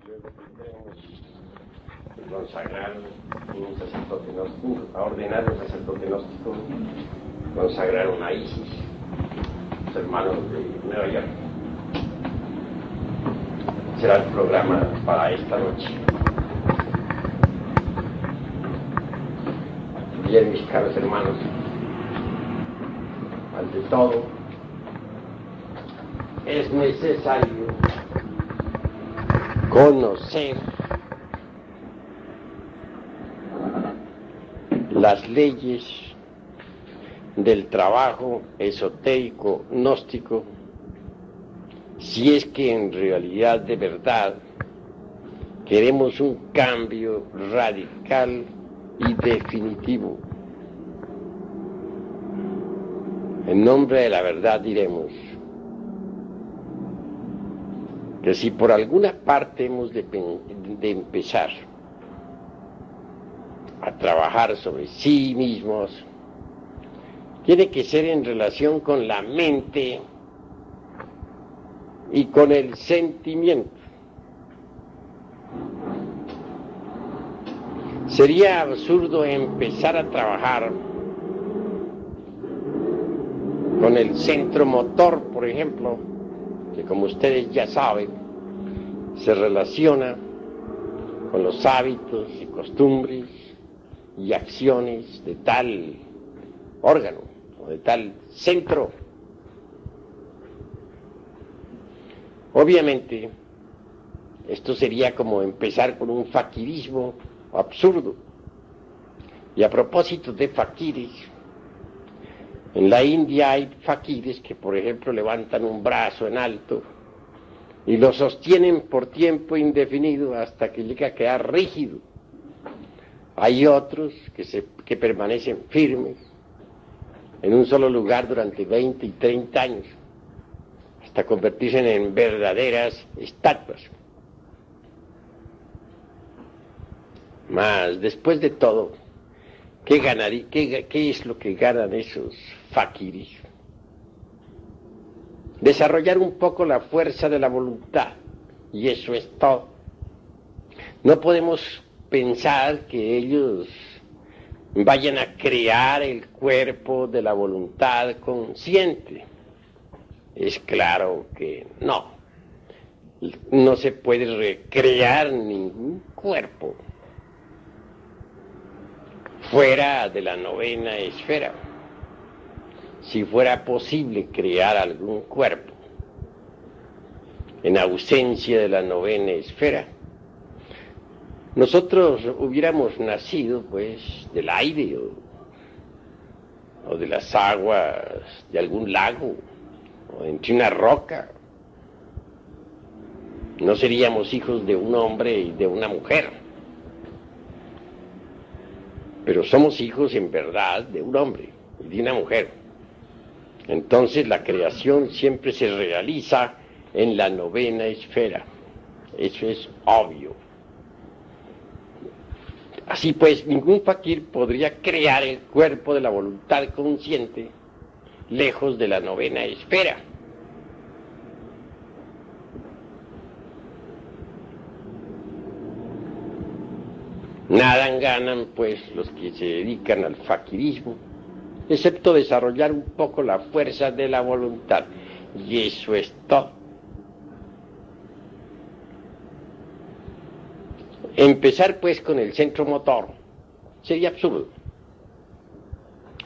luego consagrar un sacerdote gnóstico, a ordenar un sacerdote gnóstico, consagrar una Isis, los hermanos de Nueva York. Será el programa para esta noche. Bien, mis caros hermanos, ante todo, es necesario conocer las leyes del trabajo esotérico gnóstico, si es que en realidad de verdad queremos un cambio radical y definitivo. En nombre de la verdad diremos que si por alguna parte hemos de empezar a trabajar sobre sí mismos, tiene que ser en relación con la mente y con el sentimiento. Sería absurdo empezar a trabajar con el centro motor, por ejemplo, que como ustedes ya saben, se relaciona con los hábitos y costumbres y acciones de tal órgano o de tal centro. Obviamente, esto sería como empezar con un faquirismo absurdo. Y a propósito de faquires, en la India hay faquires que, por ejemplo, levantan un brazo en alto y lo sostienen por tiempo indefinido hasta que llega a quedar rígido. Hay otros que permanecen firmes en un solo lugar durante 20 y 30 años, hasta convertirse en verdaderas estatuas. Mas, después de todo, ¿qué es lo que ganan esos faquiris? Desarrollar un poco la fuerza de la voluntad, y eso es todo. No podemos pensar que ellos vayan a crear el cuerpo de la voluntad consciente. Es claro que no se puede recrear ningún cuerpo fuera de la novena esfera. Si fuera posible crear algún cuerpo en ausencia de la novena esfera, nosotros hubiéramos nacido pues del aire o de las aguas de algún lago o entre una roca. No seríamos hijos de un hombre y de una mujer, pero somos hijos en verdad de un hombre y de una mujer. Entonces la creación siempre se realiza en la novena esfera. Eso es obvio. Así pues, ningún fakir podría crear el cuerpo de la voluntad consciente lejos de la novena esfera. Nada ganan, pues, los que se dedican al fakirismo, excepto desarrollar un poco la fuerza de la voluntad. Y eso es todo. Empezar, pues, con el centro motor sería absurdo.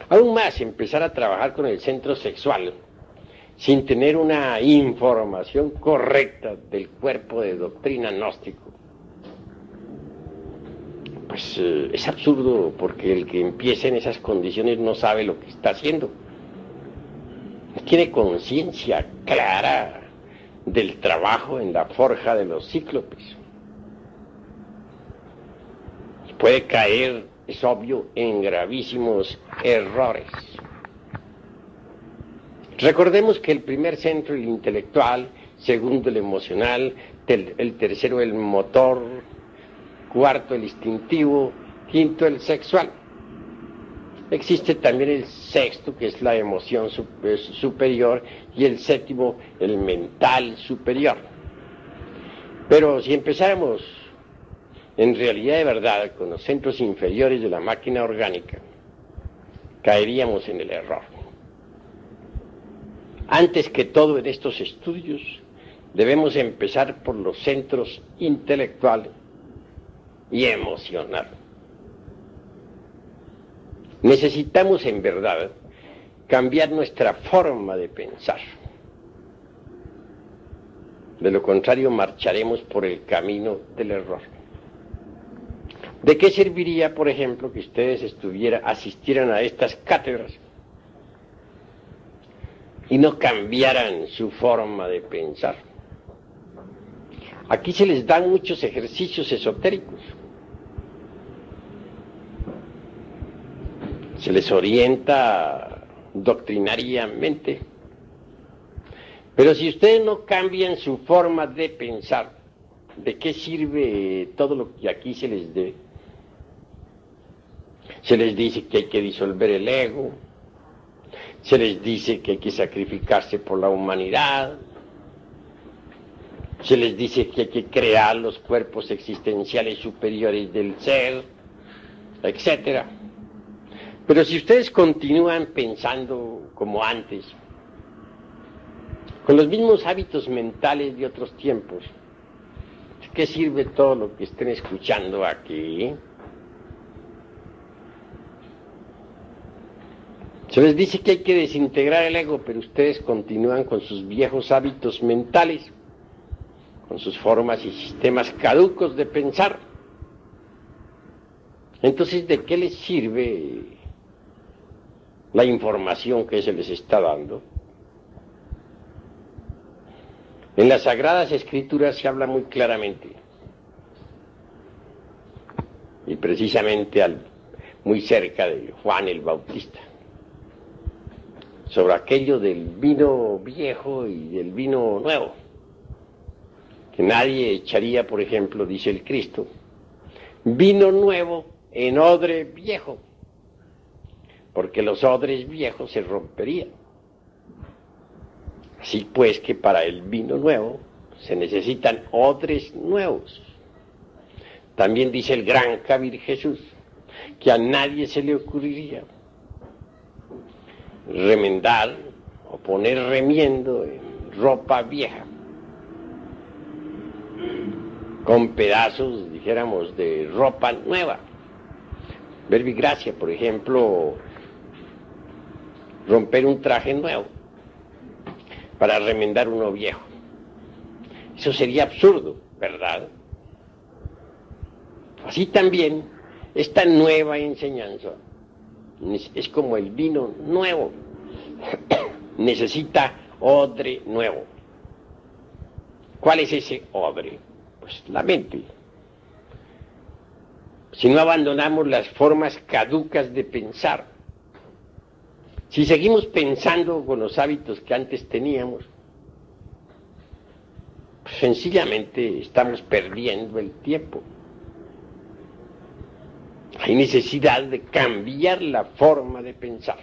Aún más, empezar a trabajar con el centro sexual sin tener una información correcta del cuerpo de doctrina gnóstico, pues es absurdo, porque el que empieza en esas condiciones no sabe lo que está haciendo. No tiene conciencia clara del trabajo en la forja de los cíclopes. Puede caer, es obvio, en gravísimos errores. Recordemos que el primer centro, el intelectual, segundo el emocional, el tercero el motor, cuarto el instintivo, quinto el sexual. Existe también el sexto, que es la emoción superior, y el séptimo, el mental superior. Pero si empezáramos en realidad de verdad con los centros inferiores de la máquina orgánica, caeríamos en el error. Antes que todo en estos estudios, debemos empezar por los centros intelectuales y emocionales. Necesitamos en verdad cambiar nuestra forma de pensar. De lo contrario, marcharemos por el camino del error. ¿De qué serviría, por ejemplo, que ustedes asistieran a estas cátedras y no cambiaran su forma de pensar? Aquí se les dan muchos ejercicios esotéricos. Se les orienta doctrinariamente. Pero si ustedes no cambian su forma de pensar, ¿de qué sirve todo lo que aquí se les dé? Se les dice que hay que disolver el ego, se les dice que hay que sacrificarse por la humanidad, se les dice que hay que crear los cuerpos existenciales superiores del ser, etc. Pero si ustedes continúan pensando como antes, con los mismos hábitos mentales de otros tiempos, ¿de qué sirve todo lo que estén escuchando aquí? Se les dice que hay que desintegrar el ego, pero ustedes continúan con sus viejos hábitos mentales, con sus formas y sistemas caducos de pensar. Entonces, ¿de qué les sirve la información que se les está dando? En las Sagradas Escrituras se habla muy claramente, y precisamente muy cerca de Juan el Bautista, sobre aquello del vino viejo y del vino nuevo, que nadie echaría, por ejemplo, dice el Cristo, vino nuevo en odre viejo, porque los odres viejos se romperían. Así pues que para el vino nuevo se necesitan odres nuevos. También dice el gran Kabir Jesús que a nadie se le ocurriría remendar o poner remiendo en ropa vieja con pedazos, dijéramos, de ropa nueva. Verbigracia, por ejemplo, romper un traje nuevo para remendar uno viejo. Eso sería absurdo, ¿verdad? Así también, esta nueva enseñanza es como el vino nuevo. Necesita odre nuevo. ¿Cuál es ese odre? Pues la mente. Si no abandonamos las formas caducas de pensar, si seguimos pensando con los hábitos que antes teníamos, pues sencillamente estamos perdiendo el tiempo. Hay necesidad de cambiar la forma de pensar.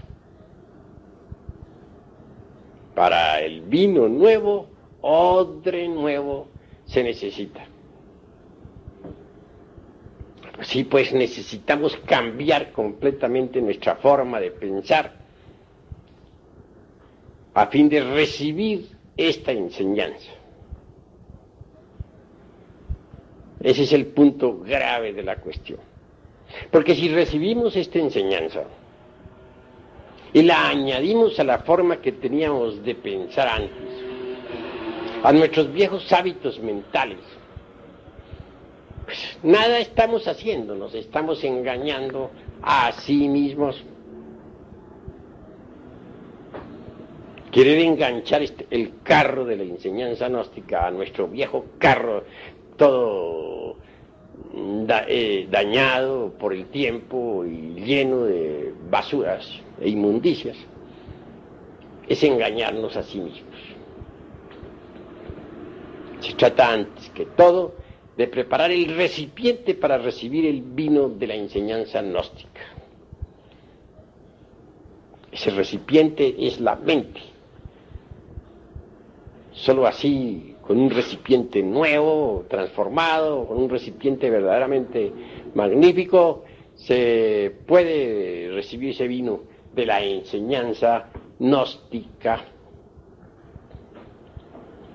Para el vino nuevo, odre nuevo se necesita. Así pues necesitamos cambiar completamente nuestra forma de pensar a fin de recibir esta enseñanza. Ese es el punto grave de la cuestión. Porque si recibimos esta enseñanza y la añadimos a la forma que teníamos de pensar antes, a nuestros viejos hábitos mentales, pues nada estamos haciendo, nos estamos engañando a sí mismos. Querer enganchar el carro de la enseñanza gnóstica a nuestro viejo carro, todo dañado por el tiempo y lleno de basuras e inmundicias, es engañarnos a sí mismos. Se trata antes que todo de preparar el recipiente para recibir el vino de la enseñanza gnóstica. Ese recipiente es la mente. Solo así, con un recipiente nuevo, transformado, con un recipiente verdaderamente magnífico, se puede recibir ese vino de la enseñanza gnóstica.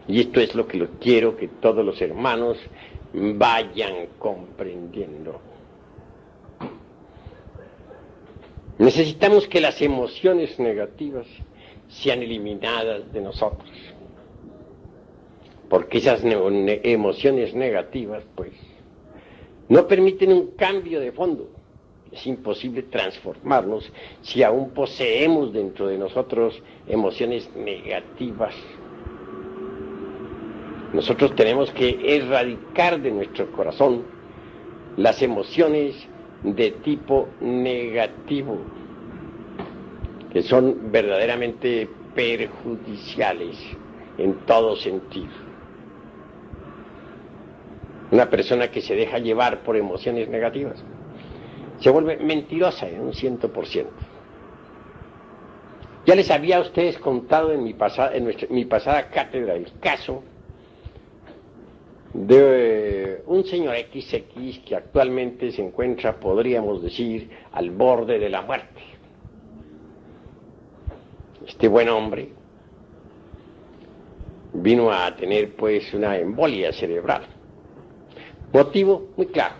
Y esto es lo que quiero que todos los hermanos vayan comprendiendo. Necesitamos que las emociones negativas sean eliminadas de nosotros, porque esas emociones negativas, pues, no permiten un cambio de fondo. Es imposible transformarnos si aún poseemos dentro de nosotros emociones negativas. Nosotros tenemos que erradicar de nuestro corazón las emociones de tipo negativo, que son verdaderamente perjudiciales en todo sentido. Una persona que se deja llevar por emociones negativas se vuelve mentirosa en un 100%. Ya les había a ustedes contado en mi pasada cátedra el caso de un señor XX que actualmente se encuentra, podríamos decir, al borde de la muerte. Este buen hombre vino a tener pues una embolia cerebral. Motivo muy claro,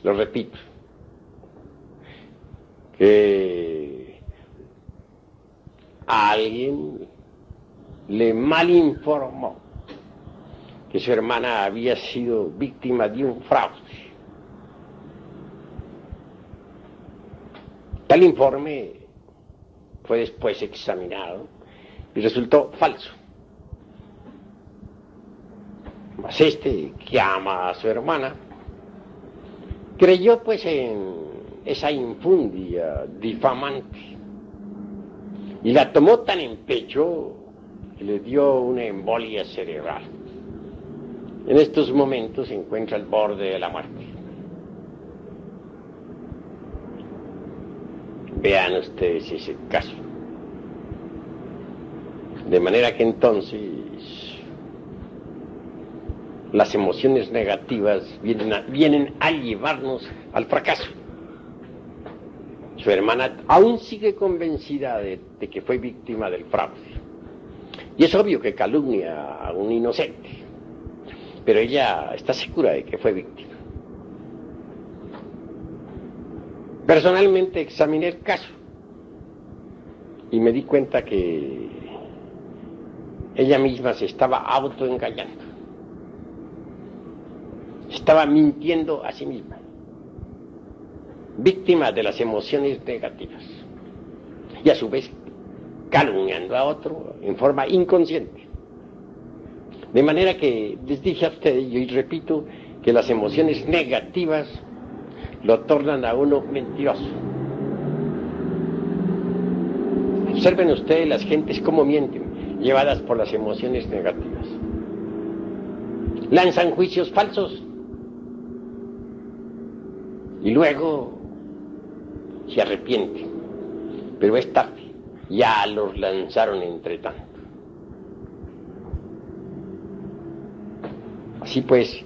lo repito, que alguien le malinformó que su hermana había sido víctima de un fraude. Tal informe fue después examinado y resultó falso. Mas este, que ama a su hermana, creyó pues en esa infundia difamante y la tomó tan en pecho que le dio una embolia cerebral. En estos momentos se encuentra al borde de la muerte. Vean ustedes ese caso. De manera que entonces las emociones negativas vienen a llevarnos al fracaso. Su hermana aún sigue convencida de que fue víctima del fraude. Y es obvio que calumnia a un inocente, pero ella está segura de que fue víctima. Personalmente examiné el caso y me di cuenta que ella misma se estaba autoengañando. Estaba mintiendo a sí misma, víctima de las emociones negativas y a su vez calumniando a otro en forma inconsciente. De manera que les dije a ustedes, y repito, que las emociones negativas lo tornan a uno mentiroso. Observen ustedes las gentes cómo mienten, llevadas por las emociones negativas. Lanzan juicios falsos y luego se arrepienten, pero es tarde, ya los lanzaron entre tanto. Así pues,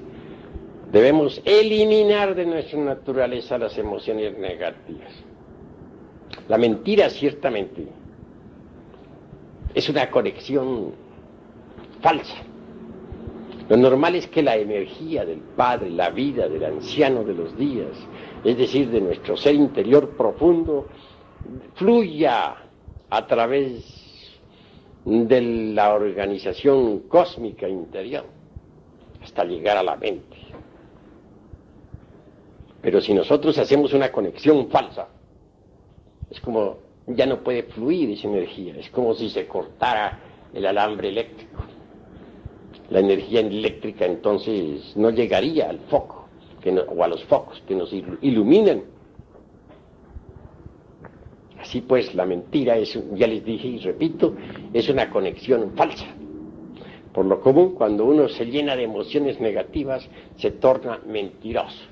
debemos eliminar de nuestra naturaleza las emociones negativas. La mentira, ciertamente, es una conexión falsa. Lo normal es que la energía del Padre, la vida del anciano de los días, es decir, de nuestro ser interior profundo, fluya a través de la organización cósmica interior hasta llegar a la mente. Pero si nosotros hacemos una conexión falsa, es como ya no puede fluir esa energía, es como si se cortara el alambre eléctrico. La energía eléctrica entonces no llegaría al foco o a los focos que nos iluminan. Así pues, la mentira es, ya les dije y repito, es una conexión falsa. Por lo común, cuando uno se llena de emociones negativas, se torna mentiroso.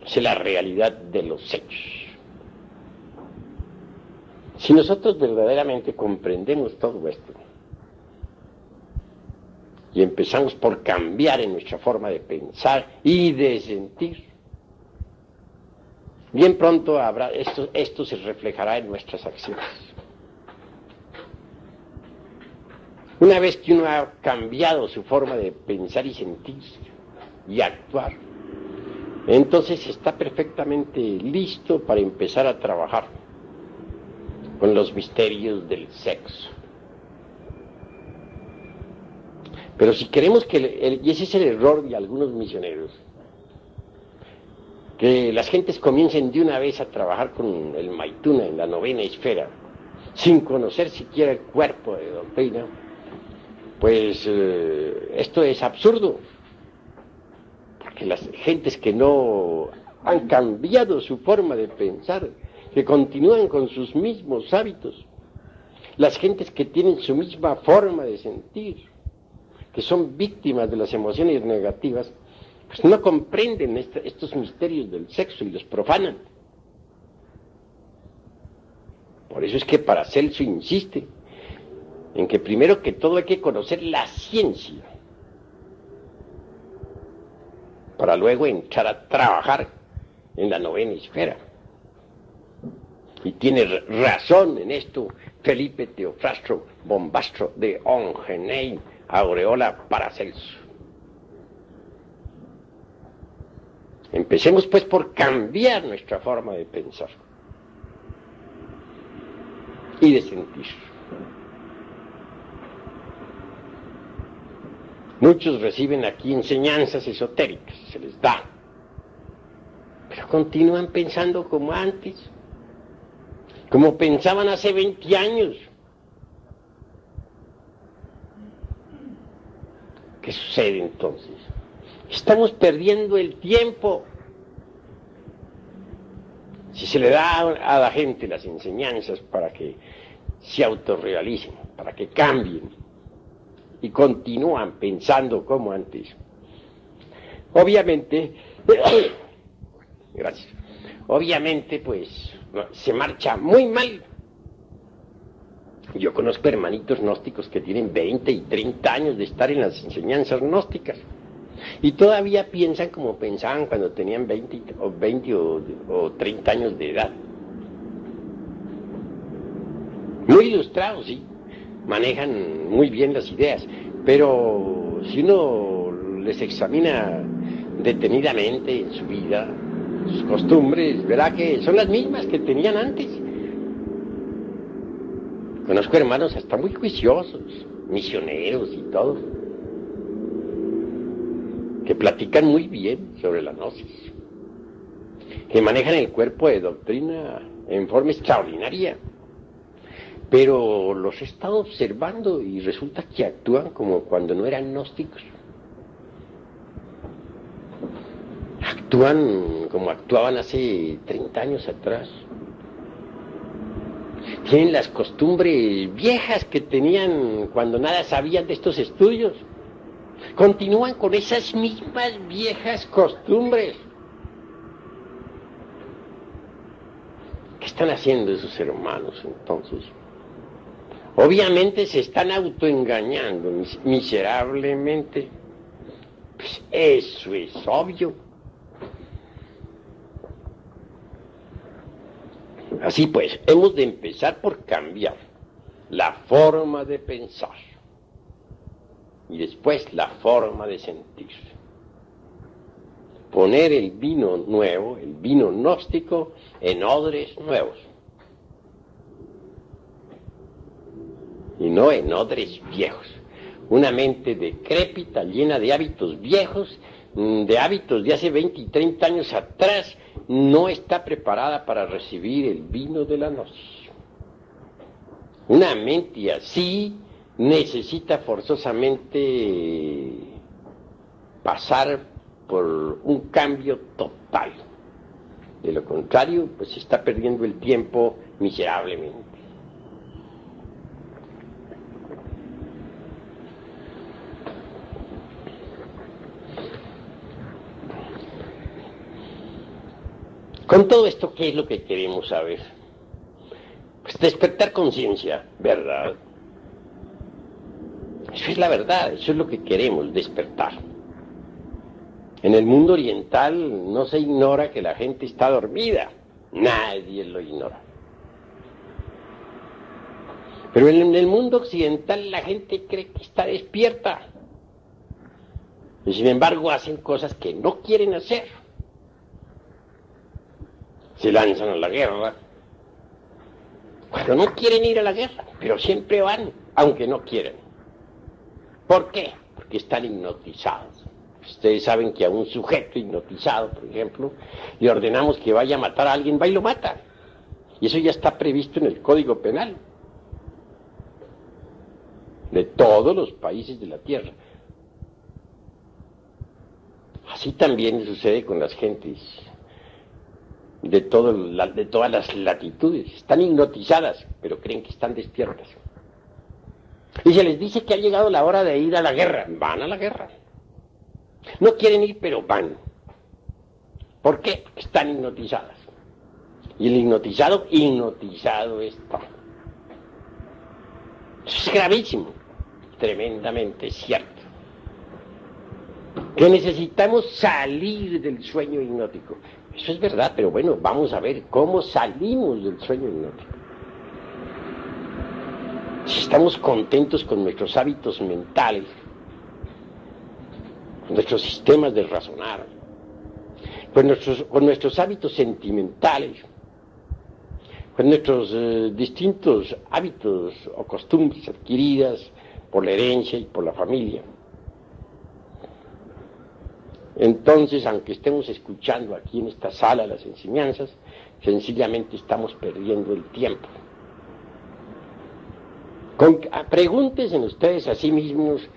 Es la realidad de los hechos. Si nosotros verdaderamente comprendemos todo esto, y empezamos por cambiar en nuestra forma de pensar y de sentir, bien pronto esto se reflejará en nuestras acciones. Una vez que uno ha cambiado su forma de pensar y sentir y actuar, entonces está perfectamente listo para empezar a trabajar con los misterios del sexo. Pero si queremos y ese es el error de algunos misioneros, que las gentes comiencen de una vez a trabajar con el Maituna en la novena esfera, sin conocer siquiera el cuerpo de doctrina, pues esto es absurdo, porque las gentes que no han cambiado su forma de pensar, que continúan con sus mismos hábitos, las gentes que tienen su misma forma de sentir, que son víctimas de las emociones negativas, pues no comprenden estos misterios del sexo y los profanan. Por eso es que Paracelso insiste en que primero que todo hay que conocer la ciencia, para luego entrar a trabajar en la novena esfera. Y tiene razón en esto Felipe Teofrastro Bombastro de Ongenay Aureola Paracelso. Empecemos pues por cambiar nuestra forma de pensar y de sentir. Muchos reciben aquí enseñanzas esotéricas, se les da, pero continúan pensando como antes, como pensaban hace 20 años. ¿Qué sucede entonces? Estamos perdiendo el tiempo. Si se le da a la gente las enseñanzas para que se autorrealicen, para que cambien y continúan pensando como antes, obviamente, gracias, obviamente pues se marcha muy mal. Yo conozco hermanitos gnósticos que tienen 20 y 30 años de estar en las enseñanzas gnósticas y todavía piensan como pensaban cuando tenían 20 o 30 años de edad. Muy ilustrados, sí, manejan muy bien las ideas, pero si uno les examina detenidamente en su vida, sus costumbres, verá que son las mismas que tenían antes. Conozco hermanos hasta muy juiciosos, misioneros y todo, que platican muy bien sobre la gnosis, que manejan el cuerpo de doctrina en forma extraordinaria, pero los he estado observando y resulta que actúan como cuando no eran gnósticos. Actúan como actuaban hace 30 años atrás. Tienen las costumbres viejas que tenían cuando nada sabían de estos estudios. Continúan con esas mismas viejas costumbres. ¿Qué están haciendo esos hermanos entonces? Obviamente se están autoengañando miserablemente. Pues eso es obvio. Así pues, hemos de empezar por cambiar la forma de pensar y después la forma de sentir. Poner el vino nuevo, el vino gnóstico, en odres nuevos y no en odres viejos. Una mente decrépita, llena de hábitos viejos, de hábitos de hace 20 y 30 años atrás, no está preparada para recibir el vino de la gnosis. Una mente así necesita forzosamente pasar por un cambio total. De lo contrario, pues se está perdiendo el tiempo miserablemente. Con todo esto, ¿qué es lo que queremos saber? Pues despertar conciencia, ¿verdad? Eso es la verdad, eso es lo que queremos, despertar. En el mundo oriental no se ignora que la gente está dormida, nadie lo ignora. Pero en el mundo occidental la gente cree que está despierta. Y sin embargo hacen cosas que no quieren hacer. Se lanzan a la guerra. Bueno, no quieren ir a la guerra, pero siempre van, aunque no quieren. ¿Por qué? Porque están hipnotizados. Ustedes saben que a un sujeto hipnotizado, por ejemplo, le ordenamos que vaya a matar a alguien, va y lo mata. Y eso ya está previsto en el Código Penal de todos los países de la Tierra. Así también sucede con las gentes de todas las latitudes. Están hipnotizadas, pero creen que están despiertas. Y se les dice que ha llegado la hora de ir a la guerra. Van a la guerra. No quieren ir, pero van. ¿Por qué? Porque están hipnotizadas. Y el hipnotizado está. Eso es gravísimo. Tremendamente cierto. Que necesitamos salir del sueño hipnótico. Eso es verdad, pero bueno, vamos a ver cómo salimos del sueño hipnótico. Si estamos contentos con nuestros hábitos mentales, con nuestros sistemas de razonar, con nuestros hábitos sentimentales, con nuestros distintos hábitos o costumbres adquiridas por la herencia y por la familia. Entonces, aunque estemos escuchando aquí en esta sala las enseñanzas, sencillamente estamos perdiendo el tiempo. Pregúntense ustedes a sí mismos,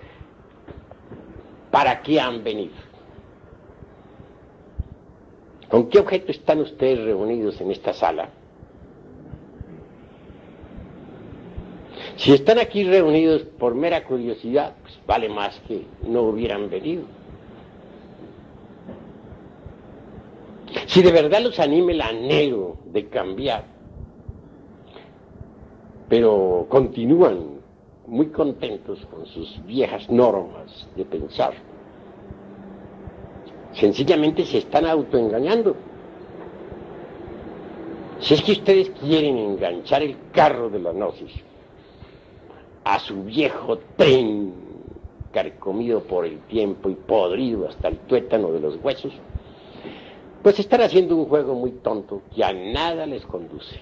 ¿para qué han venido? ¿Con qué objeto están ustedes reunidos en esta sala? Si están aquí reunidos por mera curiosidad, pues vale más que no hubieran venido. Si de verdad los anima el anhelo de cambiar, pero continúan muy contentos con sus viejas normas de pensar, sencillamente se están autoengañando. Si es que ustedes quieren enganchar el carro de la gnosis a su viejo tren carcomido por el tiempo y podrido hasta el tuétano de los huesos, pues están haciendo un juego muy tonto que a nada les conduce.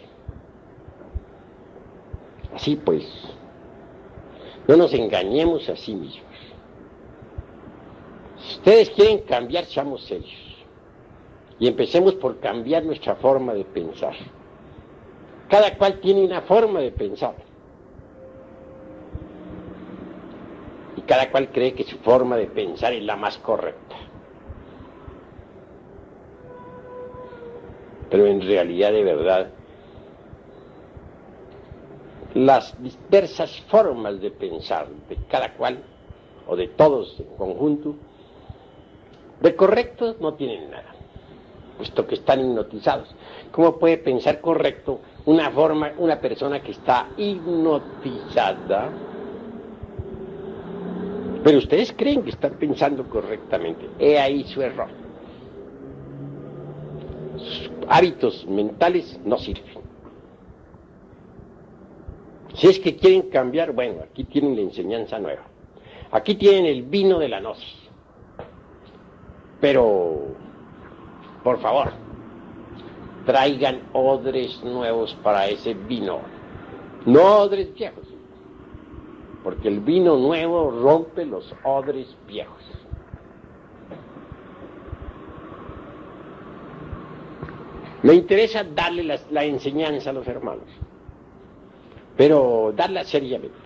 Así pues, no nos engañemos a sí mismos. Si ustedes quieren cambiar, seamos serios. Y empecemos por cambiar nuestra forma de pensar. Cada cual tiene una forma de pensar. Y cada cual cree que su forma de pensar es la más correcta. Pero en realidad, de verdad, las diversas formas de pensar de cada cual, o de todos en conjunto, de correctos no tienen nada, puesto que están hipnotizados. ¿Cómo puede pensar correcto una persona que está hipnotizada? Pero ustedes creen que están pensando correctamente. He ahí su error. Sus hábitos mentales no sirven. Si es que quieren cambiar, bueno, aquí tienen la enseñanza nueva. Aquí tienen el vino de la gnosis. Pero, por favor, traigan odres nuevos para ese vino. No odres viejos. Porque el vino nuevo rompe los odres viejos. Me interesa darle la enseñanza a los hermanos, pero darla seriamente.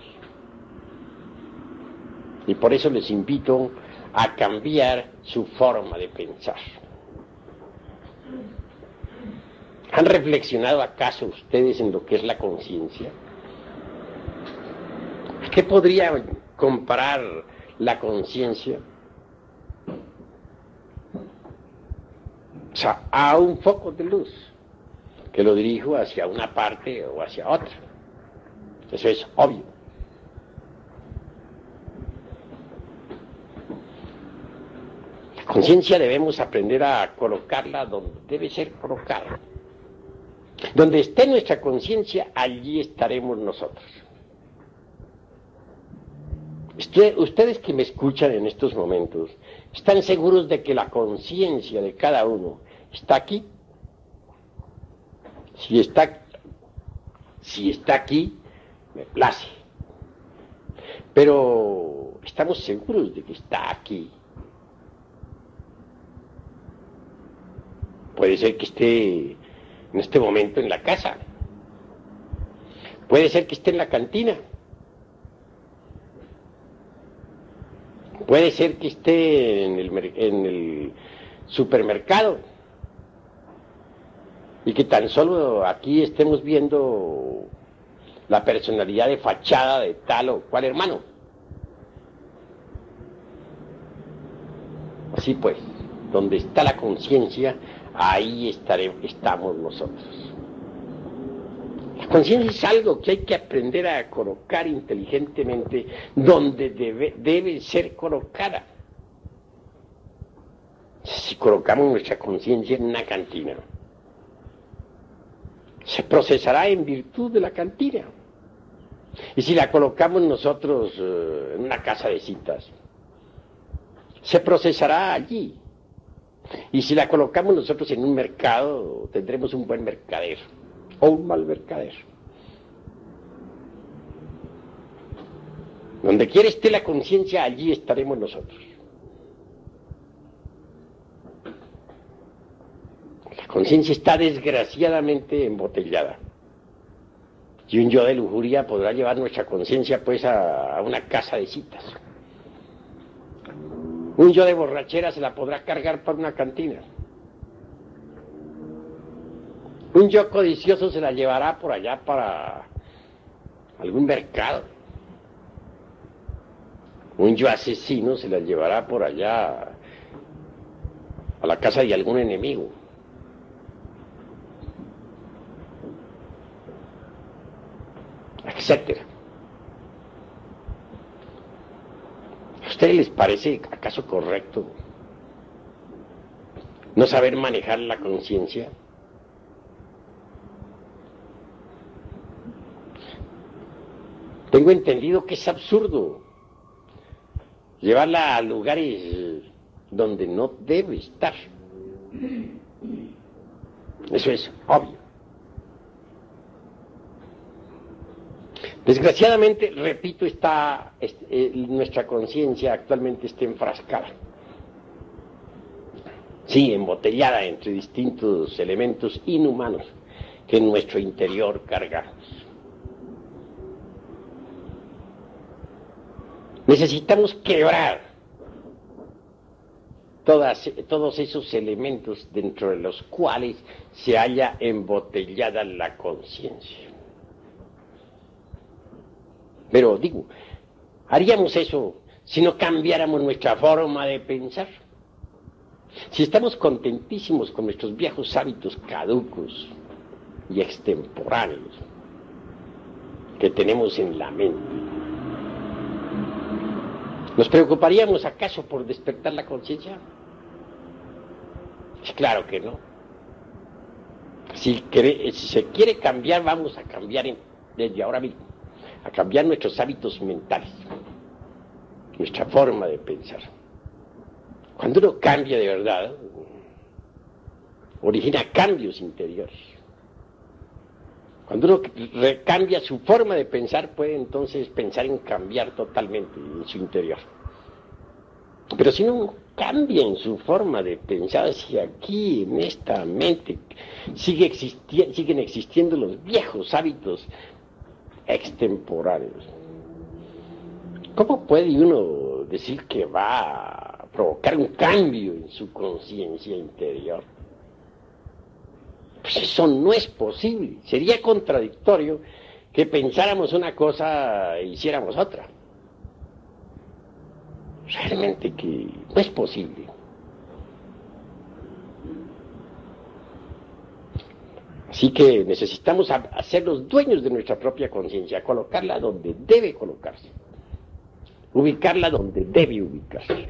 Y por eso les invito a cambiar su forma de pensar. ¿Han reflexionado acaso ustedes en lo que es la conciencia? ¿Qué podría comparar la conciencia? O sea, a un foco de luz que lo dirijo hacia una parte o hacia otra. Eso es obvio. Conciencia debemos aprender a colocarla donde debe ser colocada. Donde esté nuestra conciencia, allí estaremos nosotros. Ustedes que me escuchan en estos momentos, ¿están seguros de que la conciencia de cada uno está aquí? Si está aquí, me place. Pero ¿estamos seguros de que está aquí? Puede ser que esté en este momento en la casa. Puede ser que esté en la cantina. Puede ser que esté en el supermercado. Y que tan solo aquí estemos viendo la personalidad de fachada de tal o cual hermano. Así pues, donde está la conciencia, ahí estamos nosotros. La conciencia es algo que hay que aprender a colocar inteligentemente donde debe ser colocada. Si colocamos nuestra conciencia en una cantina, se procesará en virtud de la cantina. Y si la colocamos nosotros en una casa de citas, se procesará allí. Y si la colocamos nosotros en un mercado, tendremos un buen mercader o un mal mercader. Donde quiera esté la conciencia, allí estaremos nosotros. La conciencia está desgraciadamente embotellada. Y un yo de lujuria podrá llevar nuestra conciencia pues a una casa de citas. Un yo de borrachera se la podrá cargar para una cantina. Un yo codicioso se la llevará por allá para algún mercado. Un yo asesino se la llevará por allá a la casa de algún enemigo. Etcétera. ¿A ustedes les parece acaso correcto no saber manejar la conciencia? Tengo entendido que es absurdo llevarla a lugares donde no debe estar. Eso es obvio. Desgraciadamente, repito, nuestra conciencia actualmente está enfrascada. Sí, embotellada entre distintos elementos inhumanos que en nuestro interior cargamos. Necesitamos quebrar todos esos elementos dentro de los cuales se halla embotellada la conciencia. Pero digo, haríamos eso si no cambiáramos nuestra forma de pensar. Si estamos contentísimos con nuestros viejos hábitos caducos y extemporáneos que tenemos en la mente, ¿nos preocuparíamos acaso por despertar la conciencia? Claro que no. Si se quiere cambiar, vamos a cambiar desde ahora mismo. A cambiar nuestros hábitos mentales, nuestra forma de pensar. Cuando uno cambia de verdad, origina cambios interiores. Cuando uno cambia su forma de pensar, puede entonces pensar en cambiar totalmente en su interior. Pero si no cambia en su forma de pensar, si aquí en esta mente siguen existiendo los viejos hábitos extemporáneos, ¿cómo puede uno decir que va a provocar un cambio en su conciencia interior? Pues eso no es posible. Sería contradictorio que pensáramos una cosa e hiciéramos otra. Realmente que no es posible. Así que necesitamos ser los dueños de nuestra propia conciencia, colocarla donde debe colocarse, ubicarla donde debe ubicarse.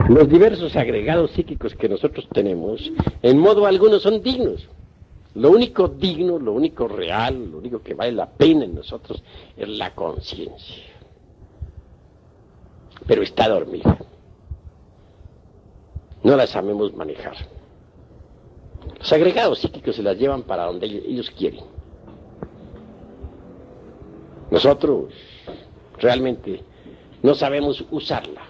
Los diversos agregados psíquicos que nosotros tenemos, en modo alguno son dignos. Lo único digno, lo único real, lo único que vale la pena en nosotros es la conciencia. Pero está dormida. No la sabemos manejar. Los agregados psíquicos se las llevan para donde ellos quieren. Nosotros realmente no sabemos usarla.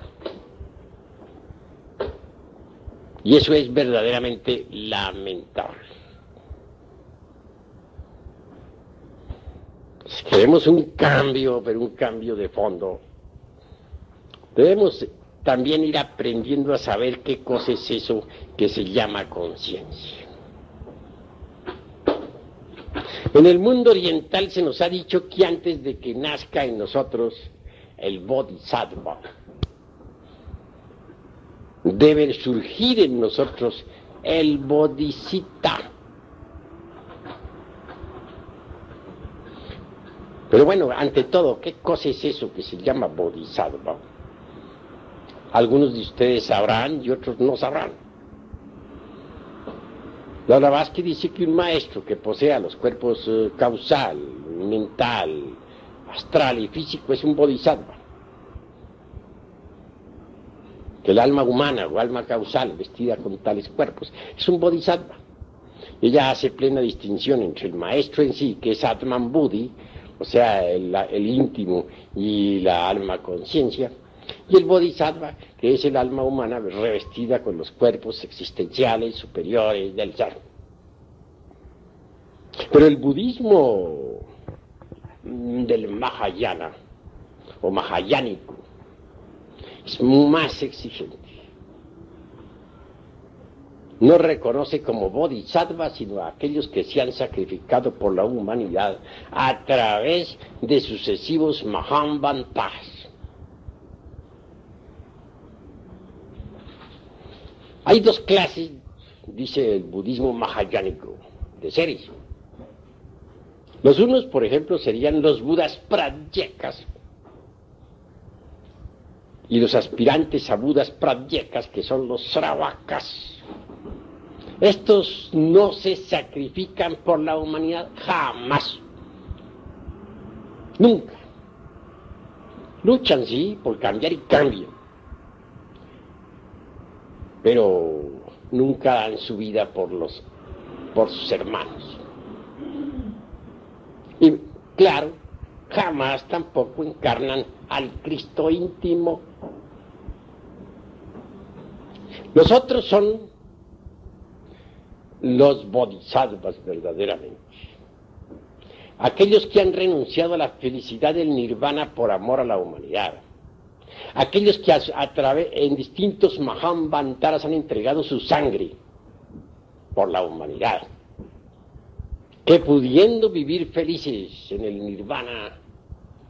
Y eso es verdaderamente lamentable. Si queremos un cambio, pero un cambio de fondo, debemos también ir aprendiendo a saber qué cosa es eso que se llama conciencia. En el mundo oriental se nos ha dicho que antes de que nazca en nosotros el bodhisattva, debe surgir en nosotros el bodhicitta. Pero bueno, ante todo, ¿qué cosa es eso que se llama bodhisattva? Algunos de ustedes sabrán y otros no sabrán. La Blavatsky dice que un maestro que posea los cuerpos causal, mental, astral y físico es un bodhisattva. Que el alma humana o alma causal vestida con tales cuerpos es un bodhisattva. Ella hace plena distinción entre el maestro en sí, que es Atman Buddhi, o sea, el íntimo y la alma conciencia, y el bodhisattva, que es el alma humana revestida con los cuerpos existenciales superiores del ser. Pero el budismo del Mahayana, o mahayánico, es más exigente. No reconoce como bodhisattva sino a aquellos que se han sacrificado por la humanidad a través de sucesivos mahambantas. Hay dos clases, dice el budismo mahayánico, de seres. Los unos, por ejemplo, serían los budas pradyekas, y los aspirantes a budas pradyekas, que son los sravakas. Estos no se sacrifican por la humanidad jamás. Nunca. Luchan, sí, por cambiar y cambian. Pero nunca dan su vida por sus hermanos. Y claro, jamás tampoco encarnan al Cristo íntimo. Los otros son los bodhisattvas verdaderamente. Aquellos que han renunciado a la felicidad del nirvana por amor a la humanidad. Aquellos que en distintos mahambantaras han entregado su sangre por la humanidad. Que pudiendo vivir felices en el nirvana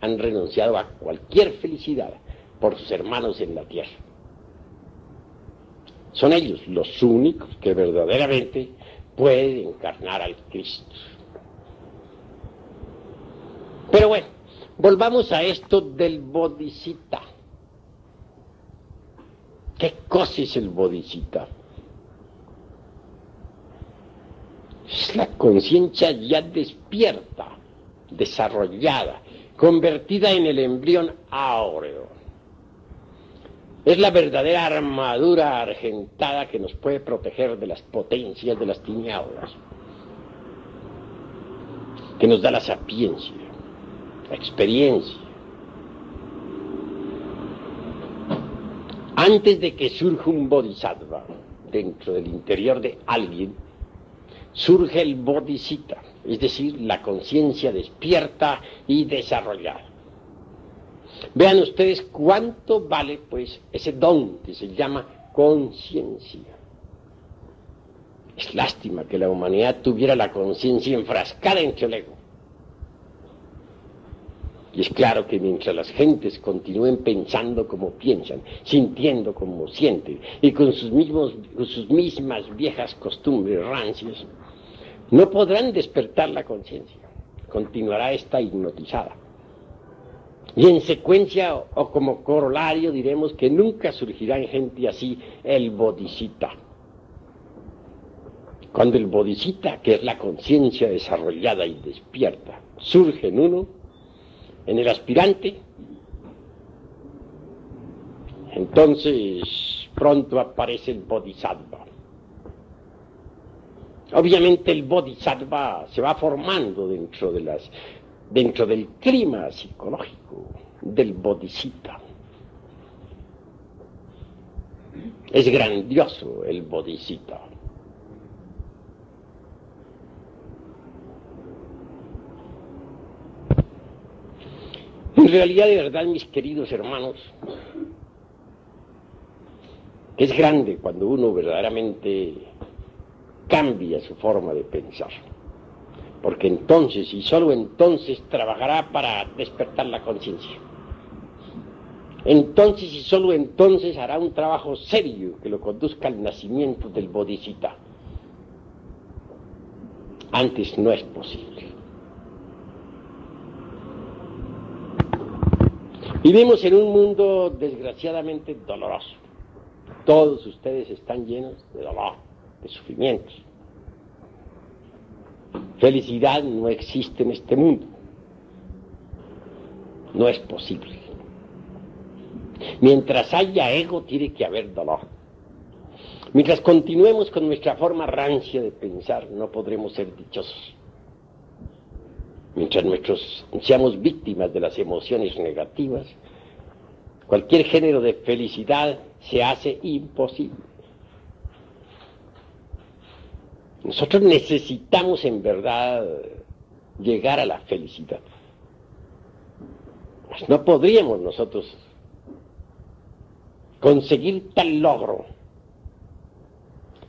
han renunciado a cualquier felicidad por sus hermanos en la tierra. Son ellos los únicos que verdaderamente pueden encarnar al Cristo. Pero bueno, volvamos a esto del bodhicitta. ¿Qué cosa es el bodhicitta? Es la conciencia ya despierta, desarrollada, convertida en el embrión áureo. Es la verdadera armadura argentada que nos puede proteger de las potencias de las tinieblas, que nos da la sapiencia, la experiencia. Antes de que surja un bodhisattva dentro del interior de alguien, surge el bodhicitta, es decir, la conciencia despierta y desarrollada. Vean ustedes cuánto vale, pues, ese don que se llama conciencia. Es lástima que la humanidad tuviera la conciencia enfrascada entre el ego. Y es claro que mientras las gentes continúen pensando como piensan, sintiendo como sienten, y con sus mismas viejas costumbres rancias, no podrán despertar la conciencia. Continuará esta hipnotizada. Y en secuencia o como corolario diremos que nunca surgirá en gente así el bodhisattva. Cuando el bodhisattva, que es la conciencia desarrollada y despierta, surge en uno, en el aspirante, entonces pronto aparece el bodhisattva. Obviamente el bodhisattva se va formando dentro del clima psicológico del bodhisattva. Es grandioso el bodhisattva. En realidad, de verdad, mis queridos hermanos, es grande cuando uno verdaderamente cambia su forma de pensar. Porque entonces, y solo entonces, trabajará para despertar la conciencia. Entonces, y solo entonces, hará un trabajo serio que lo conduzca al nacimiento del bodhisattva. Antes no es posible. Vivimos en un mundo desgraciadamente doloroso. Todos ustedes están llenos de dolor, de sufrimientos. Felicidad no existe en este mundo. No es posible. Mientras haya ego, tiene que haber dolor. Mientras continuemos con nuestra forma rancia de pensar, no podremos ser dichosos. Mientras seamos víctimas de las emociones negativas, cualquier género de felicidad se hace imposible. Nosotros necesitamos en verdad llegar a la felicidad. Pues no podríamos nosotros conseguir tal logro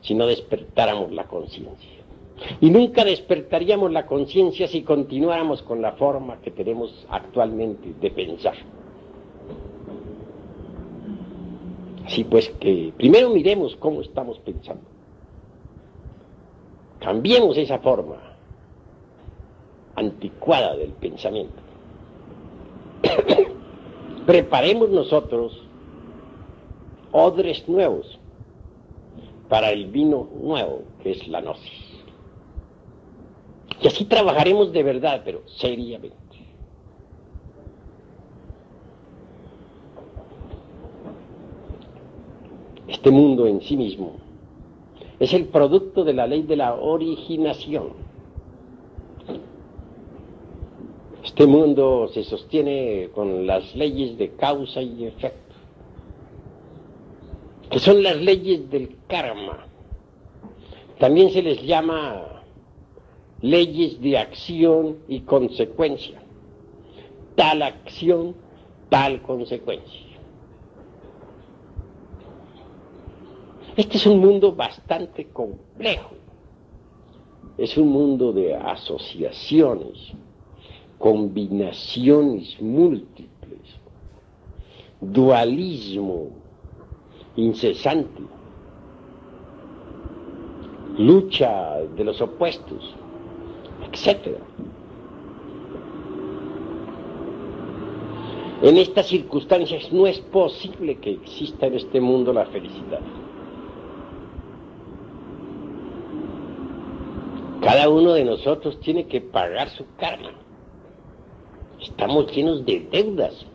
si no despertáramos la conciencia. Y nunca despertaríamos la conciencia si continuáramos con la forma que tenemos actualmente de pensar. Así pues que primero miremos cómo estamos pensando. Cambiemos esa forma anticuada del pensamiento. Preparemos nosotros odres nuevos para el vino nuevo que es la gnosis. Y así trabajaremos de verdad, pero seriamente. Este mundo en sí mismo es el producto de la ley de la originación. Este mundo se sostiene con las leyes de causa y efecto, que son las leyes del karma. También se les llama leyes de acción y consecuencia. Tal acción, tal consecuencia. Este es un mundo bastante complejo. Es un mundo de asociaciones, combinaciones múltiples, dualismo incesante, lucha de los opuestos, etc. En estas circunstancias no es posible que exista en este mundo la felicidad. Cada uno de nosotros tiene que pagar su karma. Estamos llenos de deudas.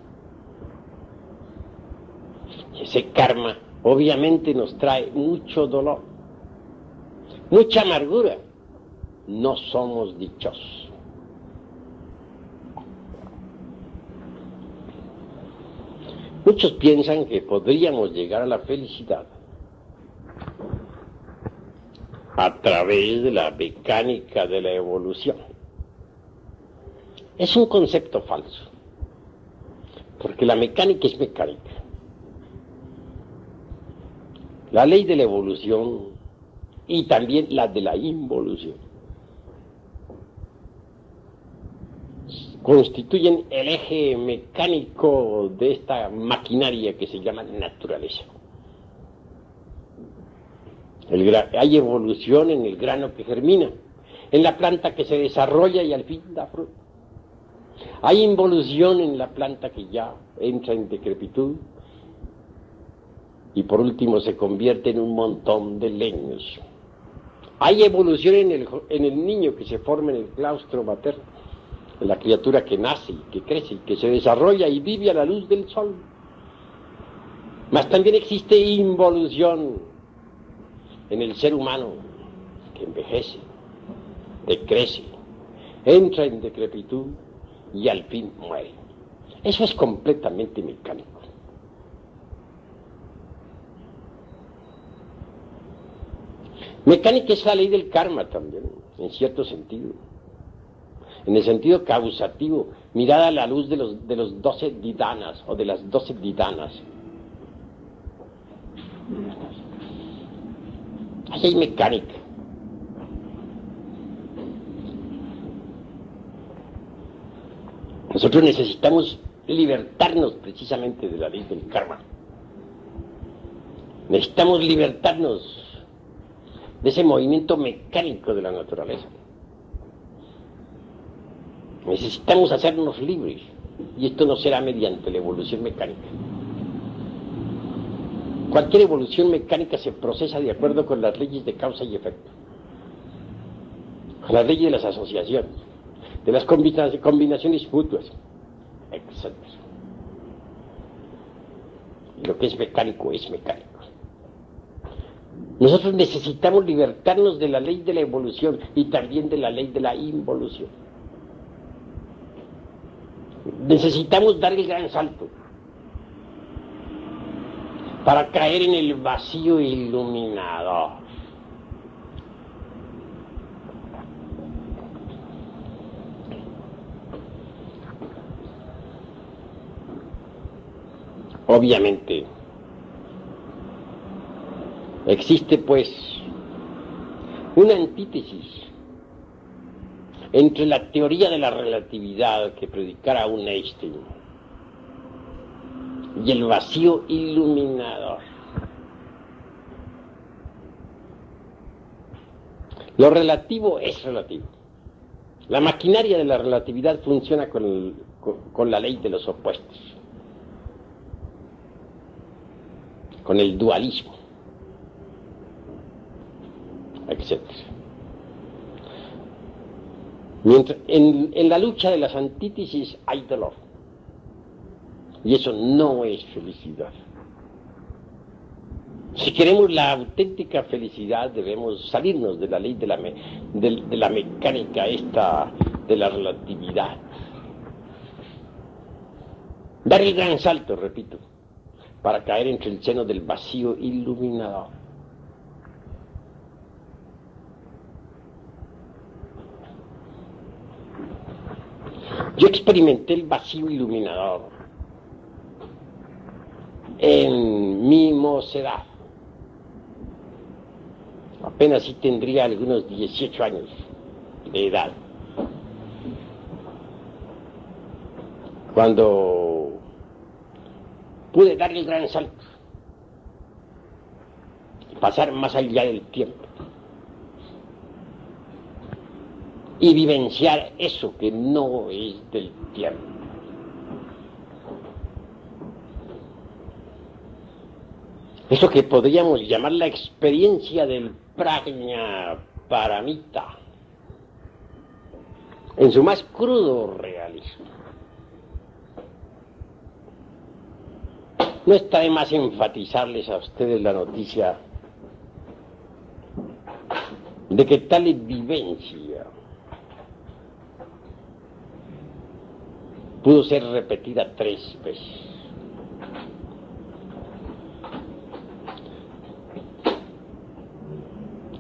Ese karma obviamente nos trae mucho dolor, mucha amargura. No somos dichosos. Muchos piensan que podríamos llegar a la felicidad a través de la mecánica de la evolución. Es un concepto falso, porque la mecánica es mecánica. La ley de la evolución y también la de la involución constituyen el eje mecánico de esta maquinaria que se llama naturaleza. Hay evolución en el grano que germina, en la planta que se desarrolla y al fin da fruto. Hay involución en la planta que ya entra en decrepitud y por último se convierte en un montón de leños. Hay evolución en el niño que se forma en el claustro materno, en la criatura que nace, que crece, que se desarrolla y vive a la luz del sol. Mas también existe involución en el ser humano que envejece, decrece, entra en decrepitud y al fin muere. Eso es completamente mecánico. Mecánica es la ley del karma también, en cierto sentido. En el sentido causativo, mirada a la luz de los 12 didanas o de las 12 didanas. Así es mecánica. Nosotros necesitamos libertarnos precisamente de la ley del karma. Necesitamos libertarnos de ese movimiento mecánico de la naturaleza. Necesitamos hacernos libres, y esto no será mediante la evolución mecánica. Cualquier evolución mecánica se procesa de acuerdo con las leyes de causa y efecto, con las leyes de las asociaciones, de las combinaciones mutuas, etc. Y lo que es mecánico es mecánico. Nosotros necesitamos libertarnos de la ley de la evolución y también de la ley de la involución. Necesitamos dar el gran salto para caer en el vacío iluminador. Obviamente, existe pues una antítesis entre la teoría de la relatividad que predicara un Einstein y el vacío iluminador. Lo relativo es relativo. La maquinaria de la relatividad funciona con la ley de los opuestos, con el dualismo, etc. Mientras en la lucha de las antítesis hay dolor, y eso no es felicidad. Si queremos la auténtica felicidad, debemos salirnos de la ley de la mecánica esta de la relatividad. Dar el gran salto, repito, para caer entre el seno del vacío iluminador. Yo experimenté el vacío iluminador en mi mocedad. Apenas sí tendría algunos 18 años de edad, cuando pude dar el gran salto y pasar más allá del tiempo y vivenciar eso que no es del tiempo. Eso que podríamos llamar la experiencia del prajna paramita, en su más crudo realismo. No está de más enfatizarles a ustedes la noticia de que tal vivencia pudo ser repetida 3 veces.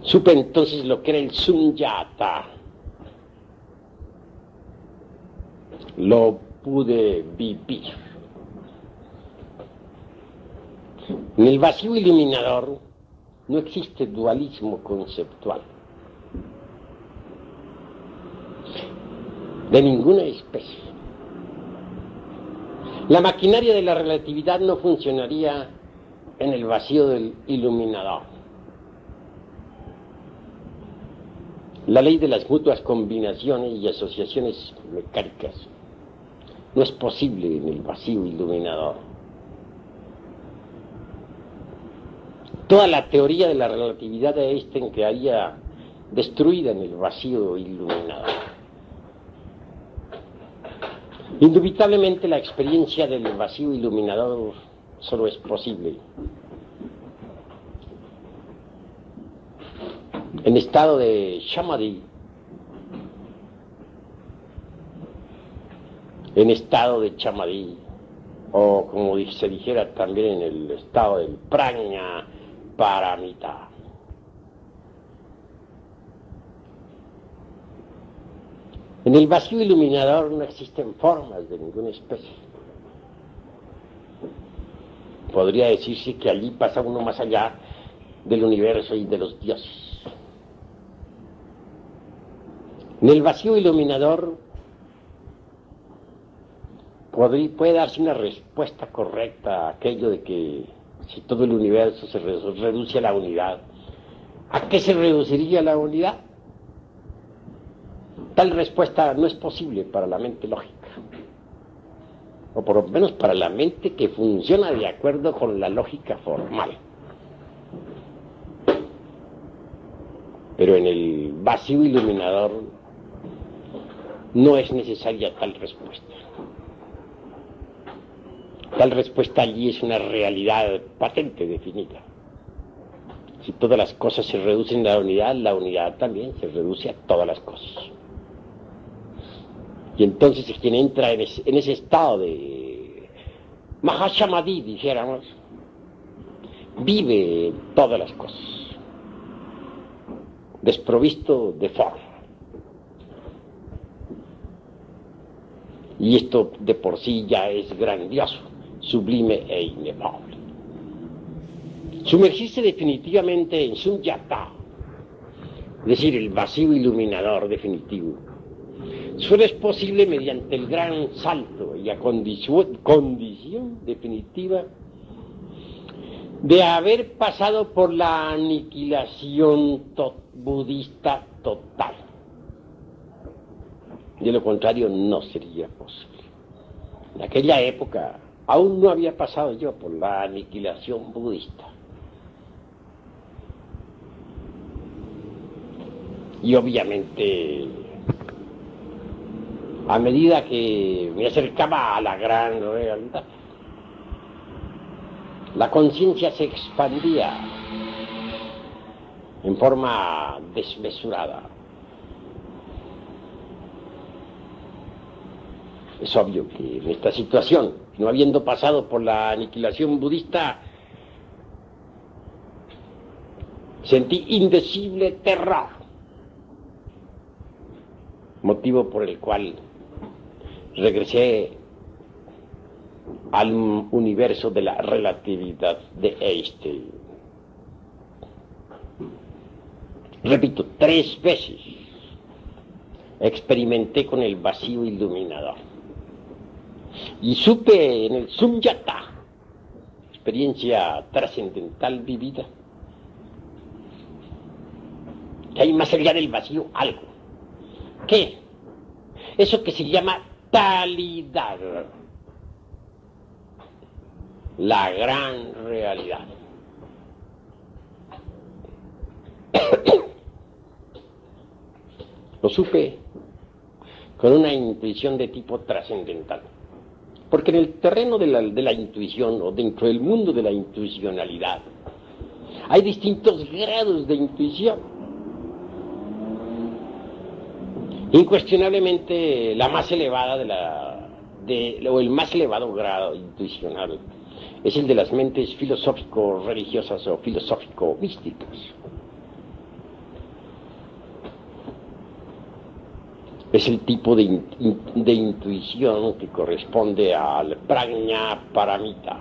Supe entonces lo que era el sunyata. Lo pude vivir. En el vacío iluminador no existe dualismo conceptual de ninguna especie. La maquinaria de la relatividad no funcionaría en el vacío del iluminador. La ley de las mutuas combinaciones y asociaciones mecánicas no es posible en el vacío iluminador. Toda la teoría de la relatividad de Einstein quedaría destruida en el vacío iluminador. Indubitablemente la experiencia del vacío iluminador solo es posible en estado de samadhi, o como se dijera también en el estado del prajna paramita. En el vacío iluminador no existen formas de ninguna especie. Podría decirse que allí pasa uno más allá del universo y de los dioses. En el vacío iluminador puede darse una respuesta correcta a aquello de que si todo el universo se reduce a la unidad, ¿a qué se reduciría la unidad? Tal respuesta no es posible para la mente lógica, o por lo menos para la mente que funciona de acuerdo con la lógica formal. Pero en el vacío iluminador no es necesaria tal respuesta. Tal respuesta allí es una realidad patente, definida. Si todas las cosas se reducen a la unidad también se reduce a todas las cosas. Y entonces quien entra en ese estado de Mahasamadhi, dijéramos, vive todas las cosas, desprovisto de forma. Y esto de por sí ya es grandioso, sublime e inefable. Sumergirse definitivamente en Sunyata, es decir, el vacío iluminador definitivo, solo es posible mediante el gran salto y la condición definitiva de haber pasado por la aniquilación budista total. De lo contrario, no sería posible. En aquella época aún no había pasado yo por la aniquilación budista. Y obviamente, a medida que me acercaba a la gran realidad, la conciencia se expandía en forma desmesurada. Es obvio que en esta situación, no habiendo pasado por la aniquilación budista, sentí indecible terror, motivo por el cual regresé al universo de la relatividad de Einstein. Repito, 3 veces experimenté con el vacío iluminador. Y supe en el Sunyata, experiencia trascendental vivida, que hay más allá del vacío algo. ¿Qué? Eso que se llama talidad, la gran realidad. Lo supe con una intuición de tipo trascendental. Porque en el terreno de la intuición, o dentro del mundo de la intuicionalidad, hay distintos grados de intuición. Incuestionablemente, la más elevada o el más elevado grado intuicional es el de las mentes filosófico-religiosas o filosófico-místicas. Es el tipo de intuición que corresponde al prajna paramita.